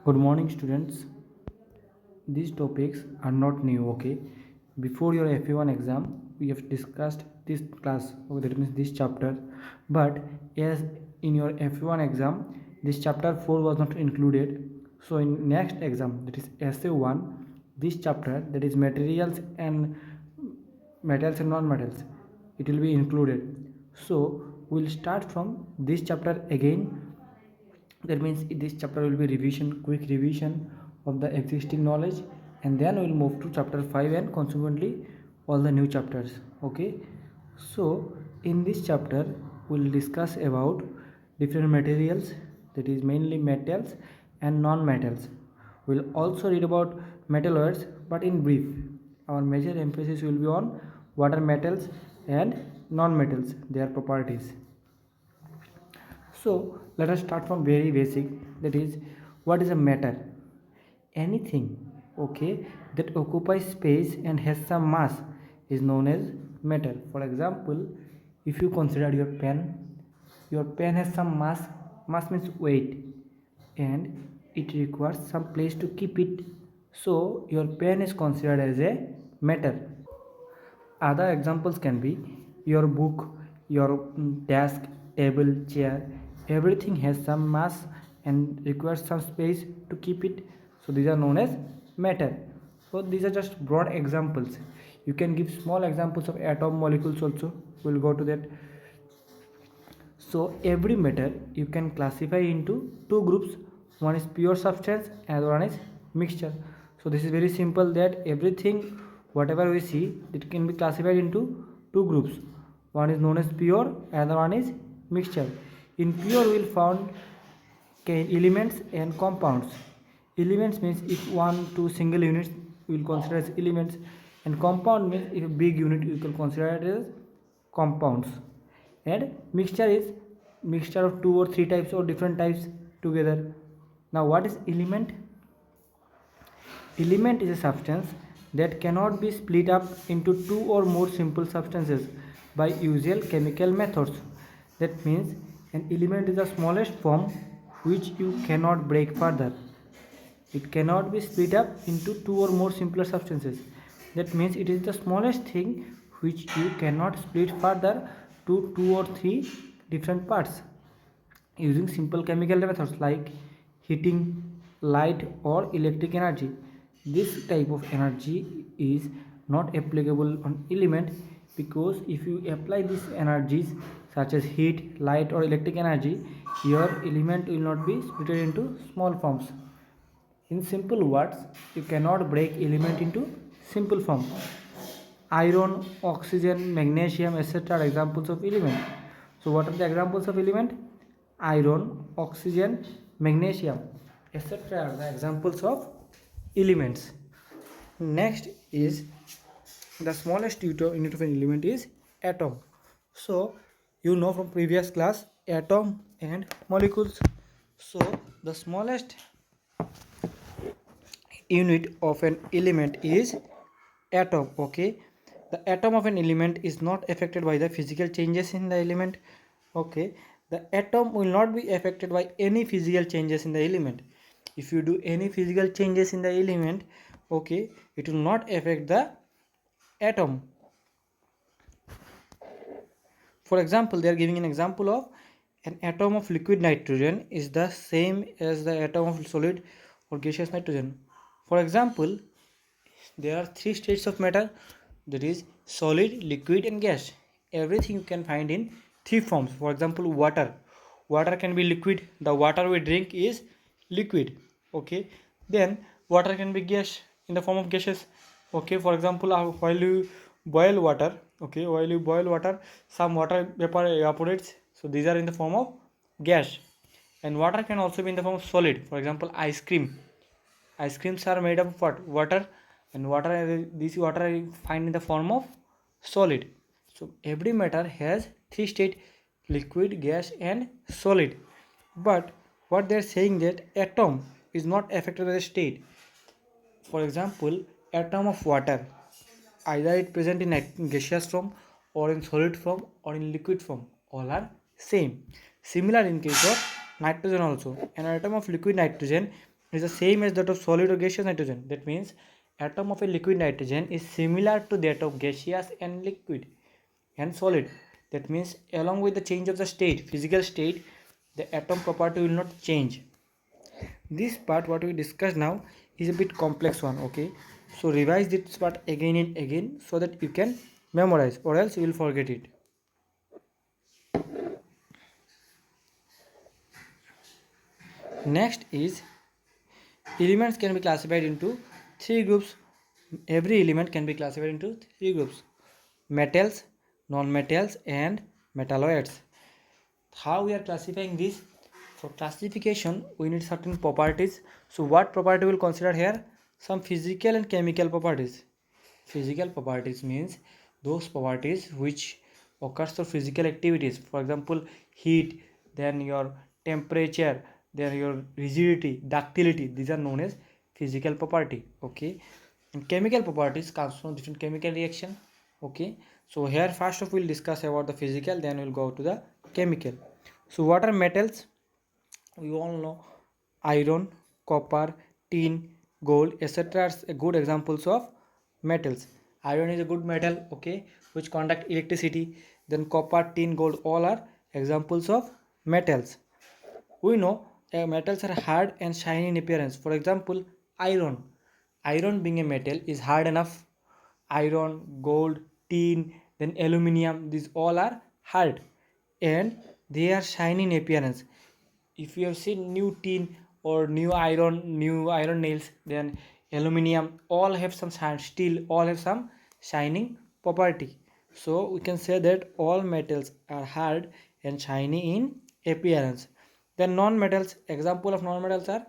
Good morning, students. These topics are not new, okay? Before your FA1 exam, we have discussed this class, okay, that means this chapter. But as in your FA1 exam, this chapter 4 was not included. So in next exam, that is SA1, this chapter, that is materials and non-metals, it will be included. So we'll start from this chapter again. That means this chapter will be quick revision of the existing knowledge, and then we'll move to chapter 5 and consequently all the new chapters. Okay, so in this chapter we'll discuss about different materials, that is mainly metals and non-metals. We'll also read about metalloids, but in brief. Our major emphasis will be on water metals and non-metals, their properties. So let us start from very basic, that is, what is a matter? Anything, okay, that occupies space and has some mass is known as matter. For example, if you consider your pen has some mass. Mass means weight, and it requires some place to keep it. So your pen is considered as a matter. Other examples can be your book, your desk, table, chair. Everything has some mass and requires some space to keep it. So these are known as matter. So these are just broad examples. You can give small examples of atom, molecules also. We'll go to that. So every matter you can classify into two groups. One is pure substance and other one is mixture. So this is very simple, that everything whatever we see, it can be classified into two groups. One is known as pure and the one is mixture. In pure we will find elements and compounds. Elements means if one two single units we will consider as elements, and compound means if a big unit you can consider it as compounds. And mixture is mixture of two or three types or different types together. Now what is element? Element is a substance that cannot be split up into two or more simple substances by usual chemical methods. That means an element is the smallest form which you cannot break further. It cannot be split up into two or more simpler substances. That means it is the smallest thing which you cannot split further to two or three different parts using simple chemical methods like heating, light, or electric energy. This type of energy is not applicable on element, because if you apply these energies such as heat, light, or electric energy, your element will not be split into small forms. In simple words, you cannot break element into simple form. Iron, oxygen, magnesium, etc. are examples of element. So what are the examples of element? Iron, oxygen, magnesium, etc. are the examples of elements. Next is the smallest unit of an element is atom. So you know from previous class atom and molecules. So the smallest unit of an element is atom. Okay, the atom of an element is not affected by the physical changes in the element. Okay, the atom will not be affected by any physical changes in the element. If you do any physical changes in the element, okay, it will not affect the atom. For example, they are giving an example of an atom of liquid nitrogen is the same as the atom of solid or gaseous nitrogen. For example, there are three states of matter, that is solid, liquid, and gas. Everything you can find in three forms. For example, water. Water can be liquid. The water we drink is liquid. Okay. Then water can be gas in the form of gases. Okay. For example, while you boil water, okay, while you boil water, some water vapor evaporates. So these are in the form of gas. And water can also be in the form of solid. For example, ice cream. Ice creams are made of what? Water, and this water you find in the form of solid. So every matter has three state: liquid, gas, and solid. But what they are saying, that atom is not affected by the state. For example, atom of water, either it present in gaseous form or in solid form or in liquid form, all are same. Similar in case of nitrogen also. An atom of liquid nitrogen is the same as that of solid or gaseous nitrogen. That means atom of a liquid nitrogen is similar to that of gaseous and liquid and solid. That means along with the change of the state, physical state, the atom property will not change. This part what we discussed now is a bit complex one, okay? So revise this part again and again so that you can memorize, or else you will forget it. Next is elements can be classified into three groups. Every element can be classified into three groups: metals, non-metals, and metalloids. How we are classifying this? For classification we need certain properties. So what property will consider here? Some physical and chemical properties. Physical properties means those properties which occurs through physical activities. For example, heat, then your temperature, then your rigidity, ductility. These are known as physical property. Okay, and chemical properties comes from different chemical reaction. Okay, so here first of we'll discuss about the physical, then we'll go to the chemical. So what are metals? We all know iron, copper, tin, gold, etc. are good examples of metals. Iron is a good metal, okay, which conduct electricity. Then copper, tin, gold, all are examples of metals. We know metals are hard and shiny in appearance. For example, iron. Iron being a metal is hard enough. Iron, gold, tin, then aluminium, these all are hard and they are shiny in appearance. If you have seen new tin or new iron nails, then aluminium, all have some shine, steel, all have some shining property. So we can say that all metals are hard and shiny in appearance. Then non-metals, example of non-metals are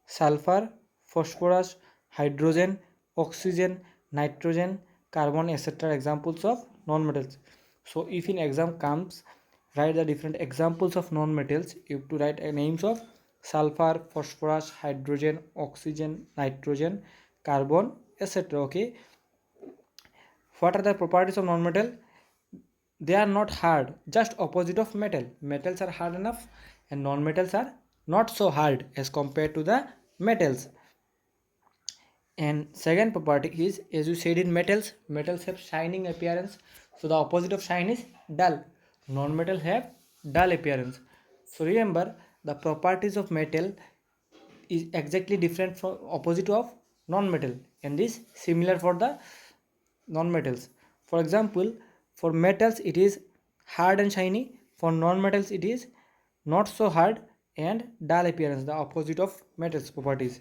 sulfur, phosphorus, hydrogen, oxygen, nitrogen, carbon, etc. examples of non-metals. So if in exam comes, write the different examples of non-metals. You have to write names of sulfur, phosphorus, hydrogen, oxygen, nitrogen, carbon, etc. Okay. What are the properties of non-metal? They are not hard, just opposite of metal. Metals are hard enough and non-metals are not so hard as compared to the metals. And second property is, as you said, in metals have shining appearance. So the opposite of shine is dull. Non-metal have dull appearance. So remember, the properties of metal is exactly different from opposite of non-metal, and is similar for the non-metals. For example, for metals it is hard and shiny. For non-metals it is not so hard and dull appearance, the opposite of metals properties.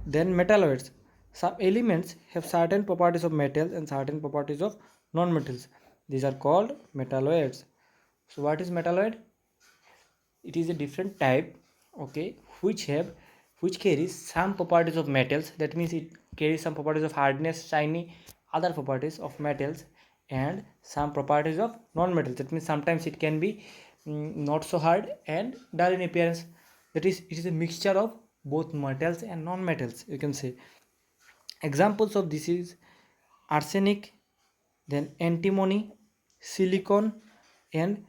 Then metalloids. Some elements have certain properties of metals and certain properties of non-metals. These are called metalloids. So what is metalloid? It is a different type, okay, which carries some properties of metals. That means it carries some properties of hardness, shiny, other properties of metals, and some properties of non-metals. That means sometimes it can be not so hard and dull in appearance. That is, it is a mixture of both metals and non-metals, you can say. Examples of this is arsenic, then antimony, silicon, and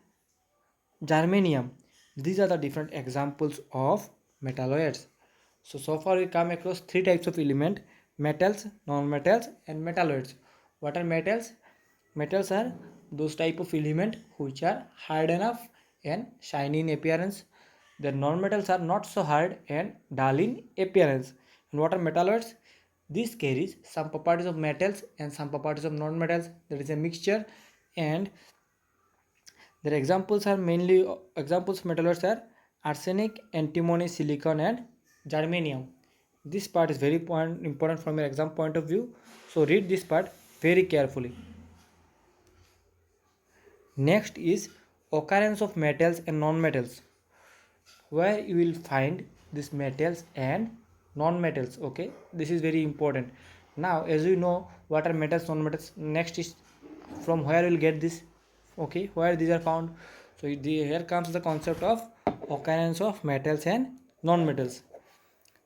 germanium. These are the different examples of metalloids. So far we come across three types of element: metals, non-metals, and metalloids. What are metals? Metals are those type of element which are hard enough and shiny in appearance. The non-metals are not so hard and dull in appearance. And what are metalloids? This carries some properties of metals and some properties of non-metals. There is a mixture, and their examples are mainly examples of metalloids are arsenic, antimony, silicon, and germanium. This part is very important from your exam point of view. So read this part very carefully. Next is occurrence of metals and non-metals, where you will find these metals and non-metals. Okay, this is very important. Now as you know what are metals, non-metals, next is from where we'll get this. Okay, where these are found. So here comes the concept of occurrence of metals and non-metals.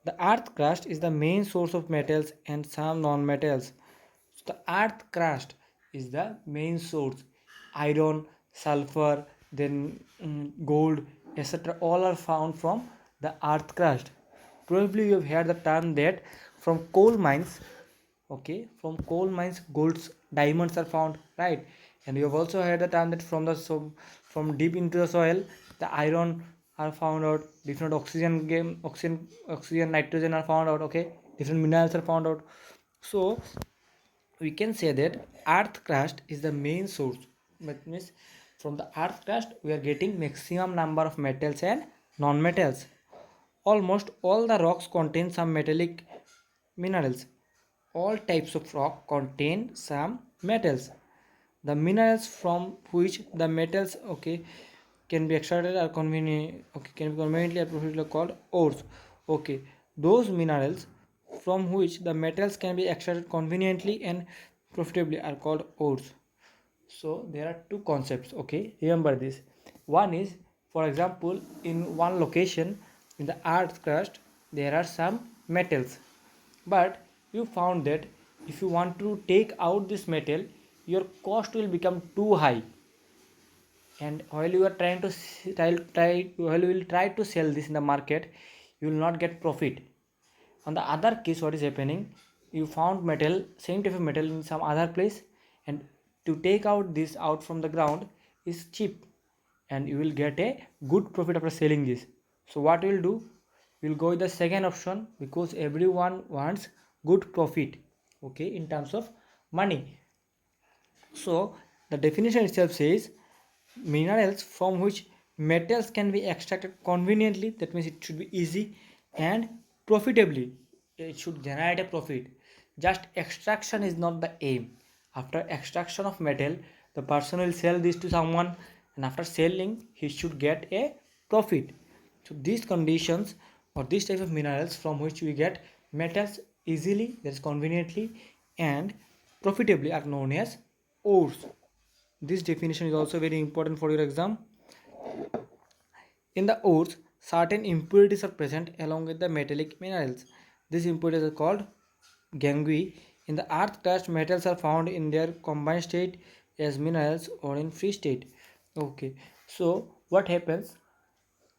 The earth crust is the main source of metals and some non-metals. So the earth crust is the main source. Iron, sulfur, then gold, etc. all are found from the earth crust. Probably you have heard the term that from coal mines, okay, from coal mines golds, diamonds are found, right? And you have also heard the term that from the from deep into the soil the iron are found out, different oxygen, nitrogen are found out, okay, different minerals are found out. So we can say that earth crust is the main source. That means from the earth crust we are getting maximum number of metals and non-metals. Almost all the rocks contain some metallic minerals. All types of rock contain some metals. The minerals from which the metals, okay, can be extracted are convenient, okay, can be conveniently and profitably called ores. Okay, those minerals from which the metals can be extracted conveniently and profitably are called ores. So there are two concepts, okay, remember this. One is, for example, in one location in the earth crust there are some metals, but you found that if you want to take out this metal your cost will become too high, and while you are trying to while you will try to sell this in the market you will not get profit. On the other case, what is happening, you found metal, same type of metal in some other place, and to take out this out from the ground is cheap, and you will get a good profit after selling this. So what you will do, you will go with the second option, because everyone wants good profit, okay, in terms of money. So the definition itself says minerals from which metals can be extracted conveniently, that means it should be easy, and profitably, it should generate a profit. Just extraction is not the aim. After extraction of metal the person will sell this to someone, and after selling he should get a profit. So these conditions or these type of minerals from which we get metals easily, that is conveniently and profitably, are known as ores. This definition is also very important for your exam. In the ores, certain impurities are present along with the metallic minerals. These impurities are called gangue. In the earth crust, metals are found in their combined state as minerals or in free state. Okay, so what happens?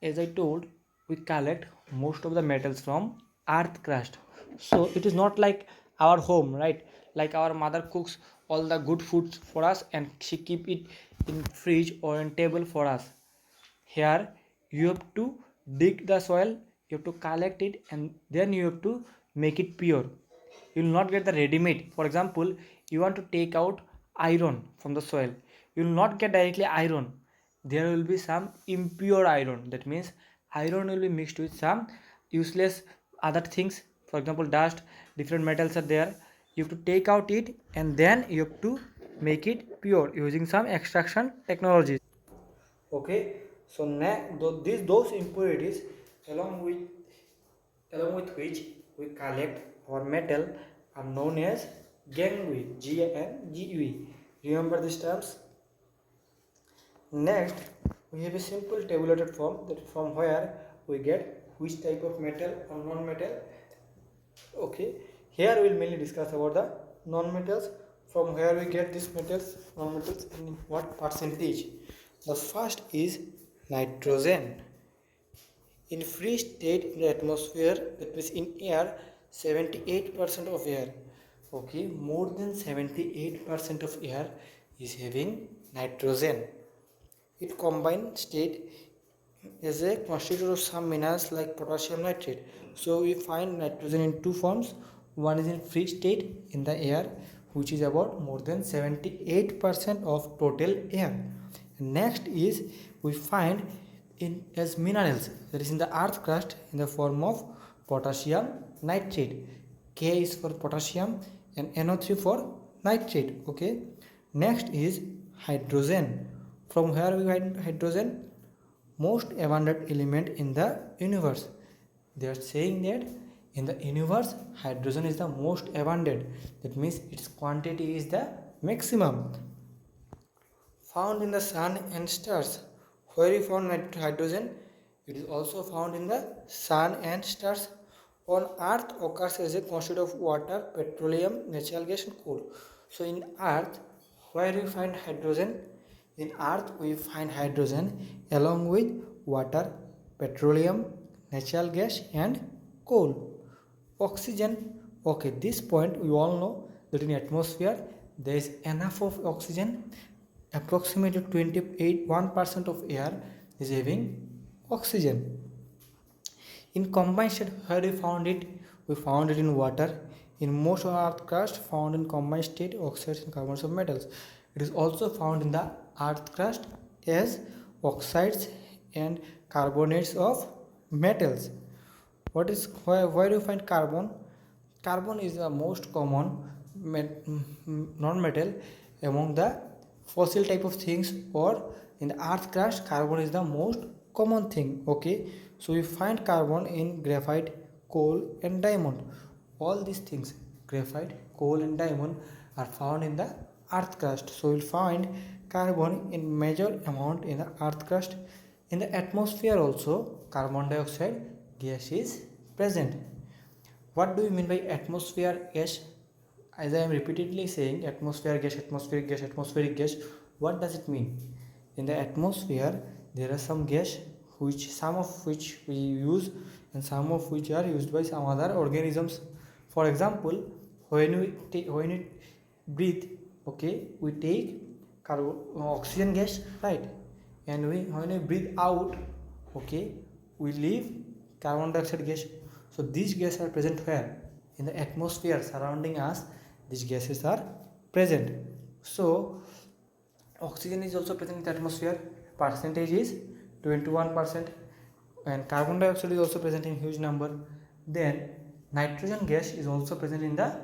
As I told, we collect most of the metals from earth crust. So it is not like our home, right? Like our mother cooks all the good foods for us and she keep it in fridge or in table for us. Here you have to dig the soil, you have to collect it, and then you have to make it pure. You will not get the ready made. For example, you want to take out iron from the soil, you will not get directly iron. There will be some impure iron, that means iron will be mixed with some useless other things, for example dust, different metals are there. You have to take out it and then you have to make it pure using some extraction technologies. Okay, so those impurities along with which we collect our metal are known as gangue, G-A-N-G-U-E. Remember these terms. Next, we have a simple tabulated form, that from where we get which type of metal or non-metal. Okay, here we will mainly discuss about the non-metals, from where we get these metals, non-metals, and in what percentage. The first is nitrogen. In free state in the atmosphere, that means in air, 78% of air, okay, more than 78% of air is having nitrogen. It combined state is a constituent of some minerals like potassium nitrate. So we find nitrogen in two forms. One is in free state in the air, which is about more than 78% of total air. Next is we find in as minerals, that is in the earth crust, in the form of potassium nitrate. K is for potassium and NO3 for nitrate. Okay. Next is hydrogen. From where we find hydrogen? Most abundant element in the universe. They are saying that in the universe hydrogen is the most abundant, that means its quantity is the maximum. Found in the sun and stars. Where you found hydrogen? It is also found in the sun and stars. On earth occurs as a constituent of water, petroleum, natural gas and coal. So in earth, where we find hydrogen? In earth we find hydrogen along with water, petroleum, natural gas and coal. Oxygen, okay, this point we all know that in atmosphere there is enough of oxygen. Approximately 1% of air is having oxygen. In combined state, where we found it? We found it in water. In most of earth crust found in combined state oxides and carbons of metals. It is also found in the earth crust as oxides and carbonates of metals. What is where do you find carbon? Carbon is the most common non-metal among the fossil type of things, or in the earth crust carbon is the most common thing. Okay, so we find carbon in graphite, coal and diamond. All these things, graphite, coal and diamond, are found in the earth crust. So we'll find carbon in major amount in the earth crust. In the atmosphere also carbon dioxide gas is present. What do you mean by atmosphere gas? As I am repeatedly saying, atmosphere gas, atmospheric gas, atmospheric gas. What does it mean? In the atmosphere there are some gas which some of which we use and some of which are used by some other organisms. For example, when we breathe, okay, we take oxygen gas, right? And when we breathe out, okay, we leave carbon dioxide gas. So these gases are present where? In the atmosphere surrounding us, these gases are present. So oxygen is also present in the atmosphere. Percentage is 21%, and carbon dioxide is also present in huge number. Then nitrogen gas is also present in the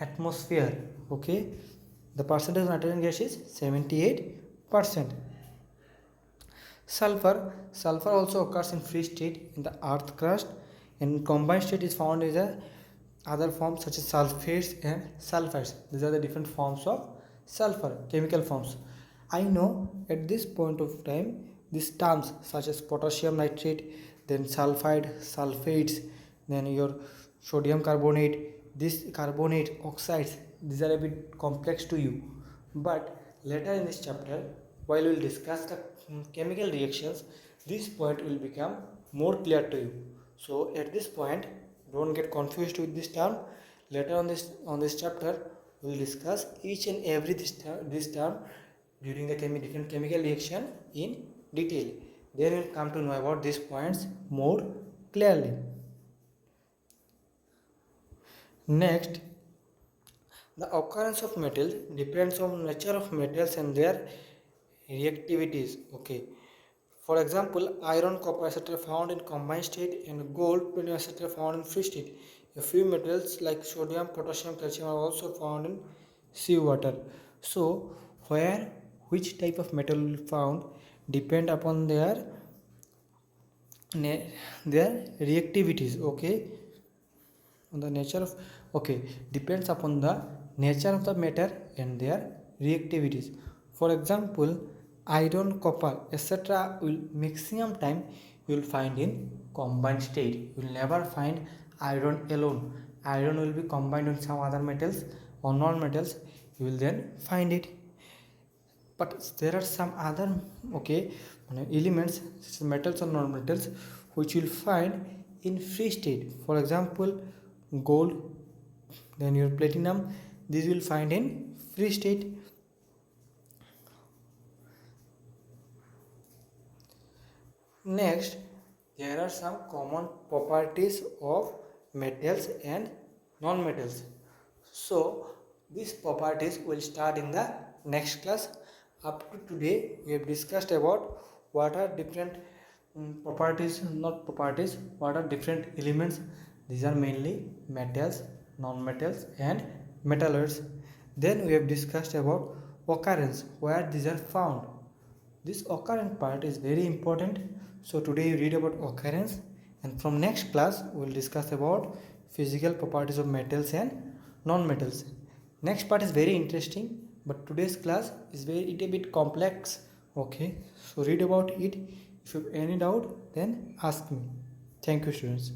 atmosphere. Okay, the percentage of nitrogen gas is 78%. Sulfur also occurs in free state in the earth crust, and in combined state is found in the other forms such as sulfates and sulfides. These are the different forms of sulfur, chemical forms. I know at this point of time these terms such as potassium nitrate, then sulfide, sulfates, then your sodium carbonate, this carbonate, oxides, these are a bit complex to you. But later in this chapter, while we will discuss the chemical reactions, this point will become more clear to you. So at this point, don't get confused with this term. Later on this chapter, we will discuss each and every this term during the different chemical reaction in detail. Then we will come to know about these points more clearly. Next, the occurrence of metal depends on nature of metals and their reactivities. Okay. For example, iron, copper, etc. found in combined state, and gold, platinum, etc. found in free state. A few metals like sodium, potassium, calcium are also found in seawater. So, which type of metal will be found depend upon their reactivities. Okay, on the nature of, okay, depends upon the nature of the matter and their reactivities. For example, iron, copper, etc. will maximum time you will find in combined state. You will never find iron alone. Iron will be combined with some other metals or non-metals, you will then find it. But there are some other, okay, elements, metals or non-metals, which you will find in free state. For example, gold, then your platinum, these will find in free state. Next, there are some common properties of metals and non-metals. So these properties will start in the next class. Up to today we have discussed about what are different properties, not properties, what are different elements. These are mainly metals, non-metals and metalloids. Then we have discussed about occurrence, where these are found. This occurrence part is very important. So today you read about occurrence, and from next class we will discuss about physical properties of metals and non-metals. Next part is very interesting, but today's class is a bit complex. Okay, so read about it. If you have any doubt, then ask me. Thank you, students.